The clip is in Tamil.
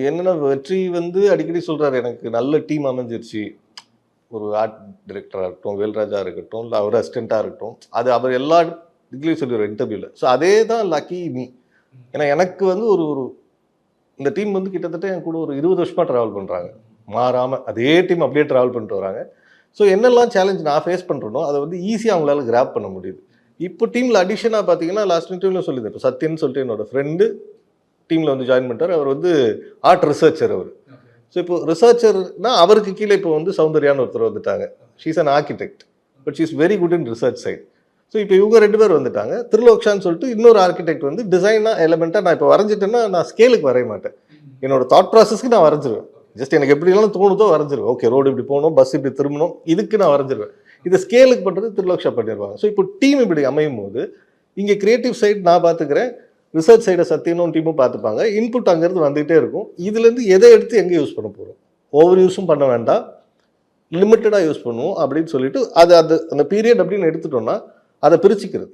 என்னன்னா வெற்றி வந்து அடிக்கடி சொல்றாரு, எனக்கு நல்ல டீம் அமைஞ்சிருச்சு. ஒரு ஆர்ட் டைரக்டரா இருக்கட்டும், வேல்ராஜா இருக்கட்டும், இல்ல அவர் அசிஸ்டன்ட்டா இருக்கட்டும். அது அவர் எல்லா இதுலயும் சொல்லிடுவார் இன்டர்வியூல. ஸோ அதே தான் லக்கி மீ. ஏன்னா எனக்கு வந்து ஒரு ஒரு இந்த டீம் வந்து கிட்டத்தட்ட என் கூட ஒரு 20 வருஷமா டிராவல் பண்றாங்க. மாறாம அதே டீம் அப்படியே டிராவல் பண்ணிட்டு வராங்க. ஸோ என்னெல்லாம் சேலஞ்ச் நான் ஃபேஸ் பண்றேனோ, அதை வந்து ஈஸியா அவங்களால கிராப் பண்ண முடியுது. இப்போ டீம்ல அடிஷனா பார்த்தீங்கன்னா, லாஸ்ட் இன்டர்வியூல சொல்லியிருந்தேன். இப்போ சத்யன்னு சொல்லிட்டு என்னோட ஃப்ரெண்டு டீம்ல வந்து ஜாயின் பண்ணிட்டார். அவர் வந்து ஆர்ட் ரிசர்ச்சர் அவர். ஸோ இப்போ ரிசர்ச்சர்னா அவருக்கு கீழே இப்போ வந்து சௌந்தர்யான்னு ஒருத்தர் வந்துட்டாங்க. She is an architect. But she is very good in research side. So இப்போ இவங்க 2 பேர் வந்துட்டாங்க. திருலோக்ஷான்னு சொல்லிட்டு இன்னொரு ஆர்கிடெக்ட் வந்து டிசைனா எலமெண்ட்டாக நான் இப்போ வரைஞ்சிட்டேன்னா நான் ஸ்கேலுக்கு வரைய மாட்டேன். என்னோட தாட் ப்ராசஸ்க்கு நான் வரைஞ்சிருவேன். ஜஸ்ட் எனக்கு எப்படிலாம் தோணுதோ வரைஞ்சிருவேன். ஓகே, ரோடு இப்படி போகணும், பஸ் இப்படி திரும்பணும், இதுக்கு நான் வரைஞ்சிருவேன். இதை ஸ்கேலுக்கு பண்ணுறது திருலோக்ஷா பண்ணிடுவாங்க. ஸோ இப்போ டீம் இப்படி அமையும் போது இங்கே கிரியேட்டிவ் சைட் நான் பார்த்துக்கிறேன், ரிசர்ச் சைடை சத்தியனும் டீமும் பார்த்துப்பாங்க. இன்புட் அங்கேருந்து வந்துகிட்டே இருக்கும். இதுலேருந்து எதை எடுத்து எங்கே யூஸ் பண்ண போகிறோம், ஓவர் யூஸும் பண்ண வேண்டாம், லிமிட்டடாக யூஸ் பண்ணுவோம் அப்படின்னு சொல்லிட்டு அது அந்த பீரியட் அப்படின்னு எடுத்துட்டோம்னா அதை பிரிச்சுக்கிறது.